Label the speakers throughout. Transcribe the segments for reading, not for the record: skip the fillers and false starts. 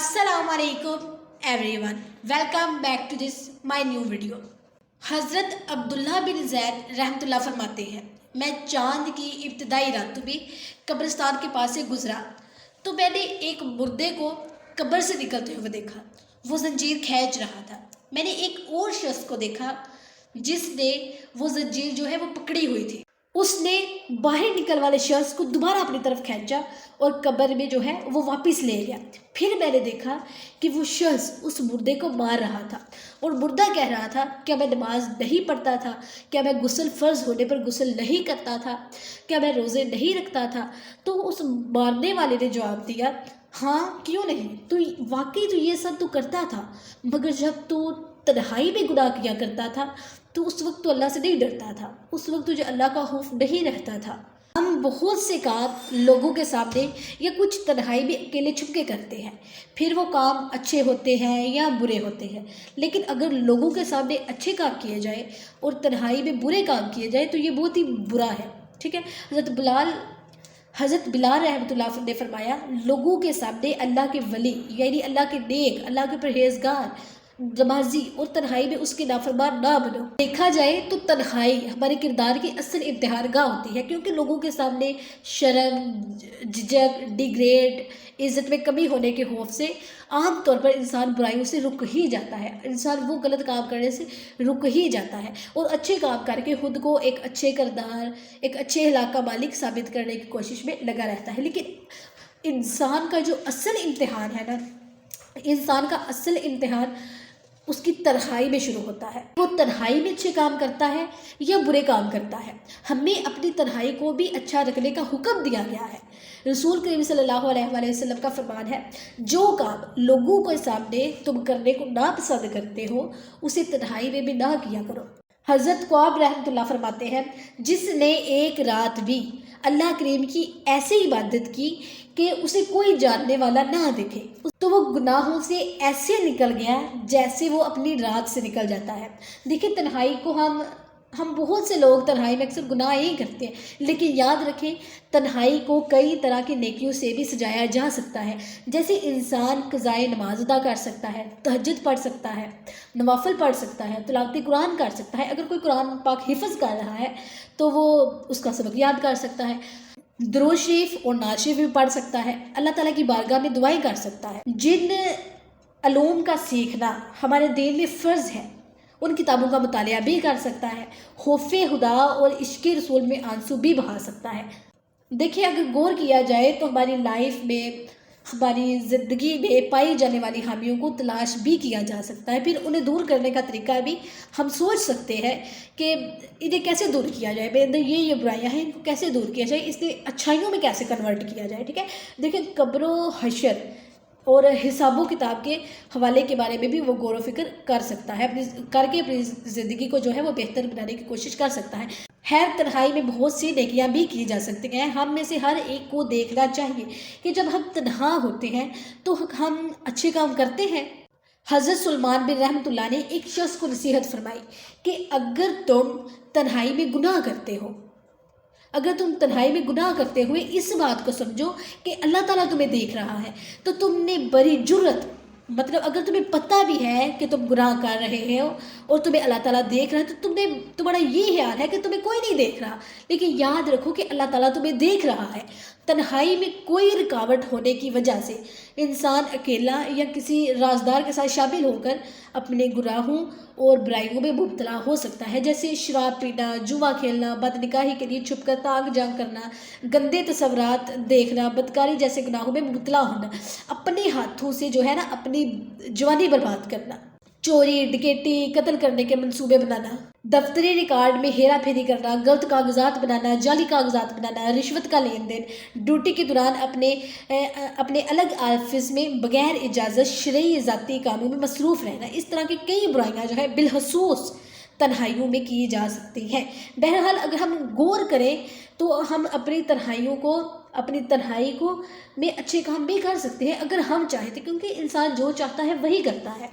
Speaker 1: अस्सलाम वालेकुम everyone, welcome back to this my new video. हज़रत अब्दुल्ला बिन ज़ैद रहमतुल्लाह फरमाते हैं, मैं चांद की इब्तदाई रातों में कब्रिस्तान के पास से गुजरा तो मैंने एक मुर्दे को कब्र से निकलते हुए देखा। वो जंजीर खींच रहा था। मैंने एक और शख्स को देखा जिसने वो जंजीर जो है वो पकड़ी हुई थी। उसने बाहर निकल वाले शख्स को दोबारा अपनी तरफ खींचा और कब्र में जो है वो वापस ले गया। फिर मैंने देखा कि वो शख्स उस मुर्दे को मार रहा था और मुर्दा कह रहा था, क्या मैं नमाज नहीं पढ़ता था, क्या मैं गुस्ल फ़र्ज़ होने पर गुस्ल नहीं करता था, क्या मैं रोज़े नहीं रखता था। तो उस मारने वाले ने जवाब दिया, हाँ क्यों नहीं, तो वाकई तो ये सब तो करता था, मगर जब तो तन्हाई में गुनाह किया करता था तो उस वक्त तो अल्लाह से नहीं डरता था, उस वक्त तुझे अल्लाह का खौफ नहीं रहता था। हम बहुत से काम लोगों के सामने या कुछ तन्हाई में अकेले छुप के करते हैं, फिर वो काम अच्छे होते हैं या बुरे होते हैं। लेकिन अगर लोगों के सामने अच्छे काम किए जाए और तन्हाई में बुरे काम किए जाए तो ये बहुत ही बुरा है। ठीक है। हज़रत बिलाल रहमतुल्लाह ने फरमाया, लोगों के सामने अल्लाह के वली यानी अल्लाह के नेक, अल्लाह के परहेजगार, नमाजी और तन्हाई में उसके नाफरमान ना बनो। देखा जाए तो तन्हाई हमारे किरदार की असल इम्तिहानगाह होती है, क्योंकि लोगों के सामने शर्म, झिझक, डिग्रेड, इज़्ज़त में कमी होने के खौफ से आम तौर पर इंसान बुराइयों से रुक ही जाता है। इंसान वो गलत काम करने से रुक ही जाता है और अच्छे काम करके खुद को एक अच्छे किरदार, एक अच्छे अखलाक का मालिक साबित करने की कोशिश में लगा रहता है। लेकिन इंसान का जो असल इम्तिहान है ना, इंसान का असल इम्तिहान उसकी तन्हाई में शुरू होता है। वो तन्हाई में अच्छे काम करता है या बुरे काम करता है। हमें अपनी तन्हाई को भी अच्छा रखने का हुक्म दिया गया है। रसूल करीम सल्लल्लाहु अलैहि वसल्लम का फरमान है, जो काम लोगों के सामने तुम करने को नापसंद करते हो उसे तन्हाई में भी ना किया करो। हज़रत क़ुआब रहमतुल्लाह फरमाते हैं, जिसने एक रात भी अल्लाह करीम की ऐसी इबादत की कि उसे कोई जानने वाला ना देखे, तो वो गुनाहों से ऐसे निकल गया जैसे वो अपनी रात से निकल जाता है। देखिए, तन्हाई को हम बहुत से लोग तन्हाई में अक्सर गुनाह ही करते हैं, लेकिन याद रखें तन्हाई को कई तरह की नेकियों से भी सजाया जा सकता है। जैसे इंसान क़ज़ाए नमाज अदा कर सकता है, तहज्जुद पढ़ सकता है, नवाफिल पढ़ सकता है, तिलावत कुरान कर सकता है। अगर कोई कुरान पाक हिफ्ज़ कर रहा है तो वो उसका सबक याद कर सकता है, दुरूद शरीफ और नात शरीफ भी पढ़ सकता है, अल्लाह ताला की बारगाह में दुआएं कर सकता है। जिन अलूम का सीखना हमारे दीन में फ़र्ज़ है उन किताबों का मुतालिया भी कर सकता है, खौफ़े खुदा और इश्क़ रसूल में आंसू भी बहा सकता है। देखिए, अगर गौर किया जाए तो हमारी लाइफ में, हमारी ज़िंदगी में पाई जाने वाली खामियों को तलाश भी किया जा सकता है। फिर उन्हें दूर करने का तरीका भी हम सोच सकते हैं कि इन्हें कैसे दूर किया जाए, मेरे अंदर ये बुराइयां हैं, इनको कैसे दूर किया जाए, इसलिए अच्छाइयों में कैसे कन्वर्ट किया जाए। ठीक है। देखिए, कब्र हशर और हिसाबो किताब के हवाले के बारे में भी वो गौर व फिक्र कर सकता है, अपनी ज़िंदगी को जो है वो बेहतर बनाने की कोशिश कर सकता है। खैर, तन्हाई में बहुत सी नेकियां भी की जा सकती हैं। हम में से हर एक को देखना चाहिए कि जब हम तन्हा होते हैं तो हम अच्छे काम करते हैं। हज़रत सुलेमान बिन रहमतुल्लाह ने एक शख्स को नसीहत फरमाई कि अगर तुम तन्हाई में गुनाह करते हो, अगर तुम तन्हाई में गुनाह करते हुए इस बात को समझो कि अल्लाह ताला तुम्हें देख रहा है, तो तुमने बड़ी जुर्रत, मतलब अगर तुम्हें पता भी है कि तुम गुनाह कर रहे हो और तुम्हें अल्लाह ताला देख रहा है, तो तुम्हारा ये ख्याल है कि तुम्हें कोई नहीं देख रहा, लेकिन याद रखो कि अल्लाह ताला तुम्हें देख रहा है। तन्हाई में कोई रुकावट होने की वजह से इंसान अकेला या किसी राजदार के साथ शामिल होकर अपने गुनाहों और बुराइयों में मुब्तला हो सकता है, जैसे शराब पीना, जुआ खेलना, बदनिकाही के लिए छुपकर ताक झांक करना, गंदे तस्वरात देखना, बदकारी जैसे गुनाहों में मुब्तला होना, अपने हाथों से जो है ना अपनी जवानी बर्बाद करना, चोरी, डकैती, कत्ल करने के मंसूबे बनाना, दफ्तरी रिकॉर्ड में हेरा फेरी करना, गलत कागजात बनाना, जाली कागजात बनाना, रिश्वत का लेन देन, ड्यूटी के दौरान अपने अलग ऑफिस में बगैर इजाज़त शरई ज़ाती कामों में मसरूफ़ रहना, इस तरह की कई बुराइयां जो है बिलखसूस तन्हाइयों में की जा सकती हैं। बहरहाल, अगर हम गौर करें तो हम अपनी तन्हाई को में अच्छे काम भी कर सकते हैं अगर हम चाहते, क्योंकि इंसान जो चाहता है वही करता है।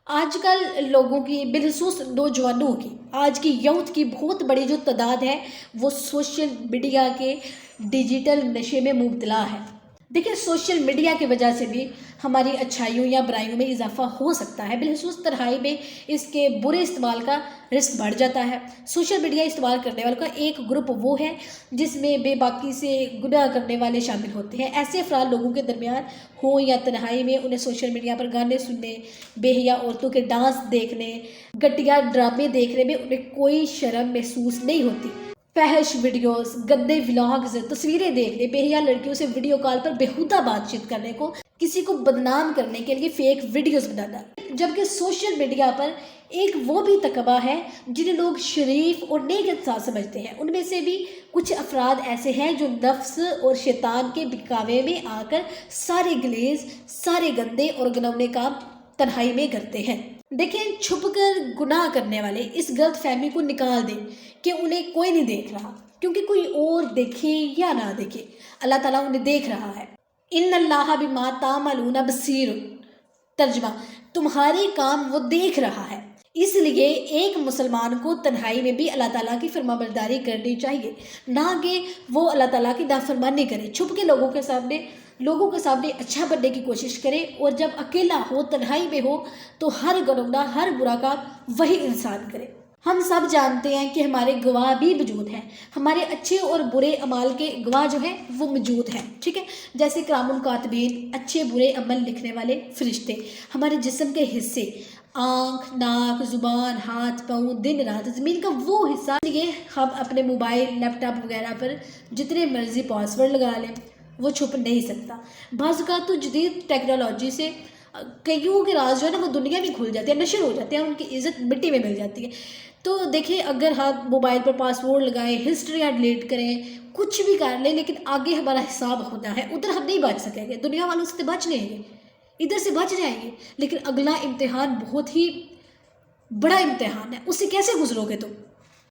Speaker 1: आजकल लोगों की, बिलखसूस नौजवानों की, आज की यूथ की बहुत बड़ी जो तादाद है वो सोशल मीडिया के डिजिटल नशे में मुब्तला है। देखिए, सोशल मीडिया की वजह से भी हमारी अच्छाइयों या बुराइयों में इजाफा हो सकता है। बिलखसूस तन्हाई में इसके बुरे इस्तेमाल का रिस्क बढ़ जाता है। सोशल मीडिया इस्तेमाल करने वालों का एक ग्रुप वो है जिसमें बेबाकी से गुनाह करने वाले शामिल होते हैं। ऐसे अफराद लोगों के दरमियान हो या तन्हाई में उन्हें सोशल मीडिया पर गाने सुनने, बेहया औरतों के डांस देखने, घटिया ड्रामे देखने में उन्हें कोई शर्म महसूस नहीं होती। फहश वीडियोस, गंदे व्लॉग्स, तस्वीरें देखने, बेहया लड़कियों से वीडियो कॉल पर बेहुदा बातचीत करने को, किसी को बदनाम करने के लिए फेक वीडियोस बनाना। जबकि सोशल मीडिया पर एक वो भी तकबा है जिन्हें लोग शरीफ और नेक इंसान समझते हैं। उनमें से भी कुछ अफराद ऐसे हैं जो नफ्स और शैतान के बिकावे में आकर सारे गलीज, सारे गंदे और घिनौने काम तन्हाई में करते हैं। देखें, छुपकर गुनाह करने वाले इस गलत फहमी को निकाल दें कि उन्हें कोई नहीं देख रहा, क्योंकि कोई और देखे या ना देखे, अल्लाह ताला उन्हें देख रहा है। इन्नल्लाह बिमा तामलून बसीर, तर्जमा, तुम्हारे काम वो देख रहा है। इसलिए एक मुसलमान को तन्हाई में भी अल्लाह ताला की फरमाबरदारी करनी चाहिए, ना कि वो अल्लाह ताला की नाफरमानी करे। छुप के लोगों के सामने अच्छा बनने की कोशिश करे, और जब अकेला हो, तन्हाई में हो, तो हर गुनाह, हर बुरा काम वही इंसान करे। हम सब जानते हैं कि हमारे गवाह भी मौजूद हैं, हमारे अच्छे और बुरे अमाल के गवाह जो हैं वो मौजूद हैं, ठीक है। जैसे किरामुल कातिबीन, अच्छे बुरे अमल लिखने वाले फरिश्ते, हमारे जिस्म के हिस्से, आँख, नाक, ज़ुबान, हाथ, पाँव, दिन रात, ज़मीन का वो हिस्सा। ये हम अपने मोबाइल, लैपटॉप वगैरह पर जितने मर्जी पासवर्ड लगा लें, वो छुप नहीं सकता। बाज़ का तो जदीद टेक्नोलॉजी से कईयों के राज जो है ना वो दुनिया में खुल जाते हैं, नशर हो जाते हैं, उनकी इज़्ज़त मिट्टी में मिल जाती है। तो देखिए, अगर हम मोबाइल पर पासवर्ड लगाएं, हिस्ट्रियाँ डिलीट करें, कुछ भी कर लें, लेकिन आगे हमारा हिसाब होता है, उधर हम नहीं बच सकेंगे। दुनिया वालों से बच लेंगे, इधर से बच जाएंगे, लेकिन अगला इम्तिहान बहुत ही बड़ा इम्तिहान है, उससे कैसे गुजरोगे तुम।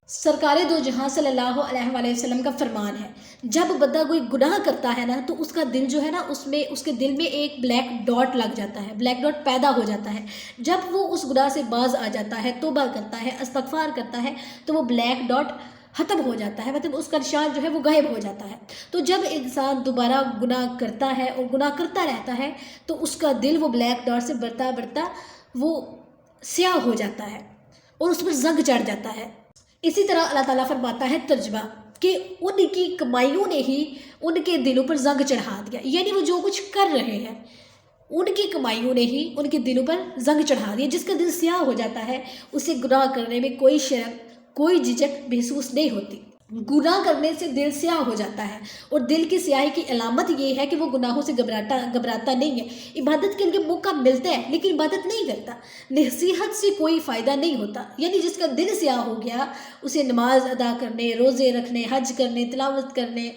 Speaker 1: सरकारे दो जहां सल्लल्लाहु अलैहि वसल्लम का फरमान है, जब बंदा कोई गुनाह करता है ना, तो उसका दिल जो है ना, उसमें उसके दिल में एक ब्लैक डॉट लग जाता है, ब्लैक डॉट पैदा हो जाता है। जब वो उस गुनाह से बाज आ जाता है, तौबा करता है, इस्तगफार करता है, तो वो ब्लैक डॉट ख़त्म हो जाता है, मतलब उसका निशान जो है वो गायब हो जाता है। तो जब इंसान दोबारा गुनाह करता है और गुनाह करता रहता है, तो उसका दिल वो ब्लैक डॉट से बढ़ता बढ़ता वो स्याह हो जाता है और उस पर जंग चढ़ जाता है। इसी तरह अल्लाह ताला फरमाता है, तर्जमा, कि उनकी कमाइयों ने ही उनके दिलों पर जंग चढ़ा दिया, यानी वो जो कुछ कर रहे हैं उनकी कमाइयों ने ही उनके दिलों पर जंग चढ़ा दिया। जिसका दिल स्याह हो जाता है, उसे गुनाह करने में कोई शर्म, कोई झिझक महसूस नहीं होती। गुनाह करने से दिल स्याह हो जाता है, और दिल की स्याही की अलामत ये है कि वो गुनाहों से घबराता नहीं है। इबादत के लिए मौका मिलता है, लेकिन इबादत नहीं करता। नसीहत से कोई फ़ायदा नहीं होता, यानी जिसका दिल स्याह हो गया, उसे नमाज अदा करने, रोज़े रखने, हज करने, तिलावत करने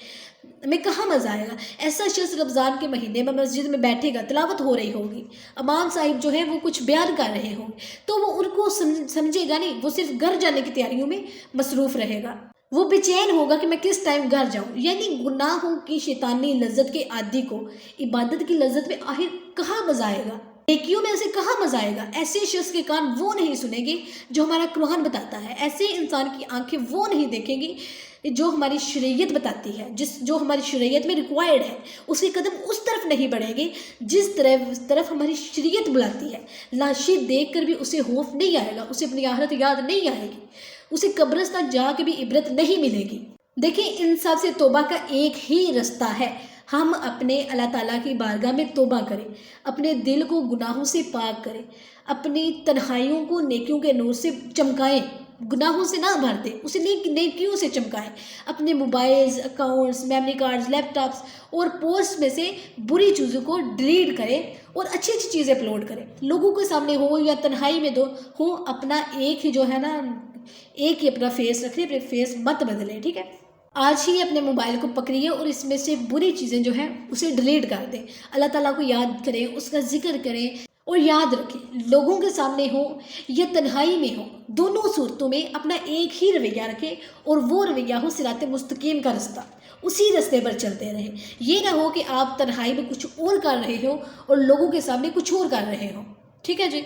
Speaker 1: में कहाँ मज़ा आएगा। ऐसा शख्स रमज़ान के महीने में मस्जिद में बैठेगा, तिलावत हो रही होगी, इमाम साहिब जो है वो कुछ बयान कर रहे होंगे, तो वो उनको समझेगा नहीं, वो सिर्फ घर जाने की तैयारियों में मसरूफ़ रहेगा। वो बेचैन होगा कि मैं किस टाइम घर जाऊं। यानी गुनाहों की शैतानी लज्जत के आदि को इबादत की लज्जत में आखिर कहाँ मज़ा आएगा, नेकियों में उसे कहाँ मज़ा आएगा। ऐसे शख्स के कान वो नहीं सुनेंगे जो हमारा कुरान बताता है, ऐसे इंसान की आंखें वो नहीं देखेंगी जो हमारी शरीयत बताती है, जो हमारी शरीयत में रिक्वायर्ड है। उसके कदम उस तरफ नहीं बढ़ेंगे जिस तरफ हमारी शरीयत बुलाती है। लाशें देख कर भी उसे खौफ नहीं आएगा, उसे अपनी आखिरत याद नहीं आएगी, उसे कब्रिस्तान जाके भी इबरत नहीं मिलेगी। देखिए, इन सब से तौबा का एक ही रास्ता है, हम अपने अल्लाह ताला की बारगाह में तौबा करें, अपने दिल को गुनाहों से पाक करें, अपनी तन्हाइयों को नेकियों के नूर से चमकाएं, गुनाहों से ना भर दें, उसे नेकियों से चमकाएं। अपने mobiles, accounts, memory cards, laptops और पोस्ट में से बुरी चीज़ों को डिलीट करें और अच्छी अच्छी चीज़ें अपलोड करें। लोगों के सामने हो या तन्हाई में हो, अपना एक ही जो है ना, एक ही अपना फेस रखें, अपने फेस मत बदलें, ठीक है। आज ही अपने मोबाइल को पकड़िए और इसमें से बुरी चीज़ें जो हैं उसे डिलीट कर दें। अल्लाह ताला को याद करें, उसका जिक्र करें, और याद रखें, लोगों के सामने हो या तन्हाई में हो, दोनों सूरतों में अपना एक ही रवैया रखें, और वो रवैया हो सिराते मुस्तकीम का रास्ता, उसी रास्ते पर चलते रहें। ये ना हो कि आप तन्हाई में कुछ और कर रहे हो और लोगों के सामने कुछ और कर रहे हो, ठीक है जी।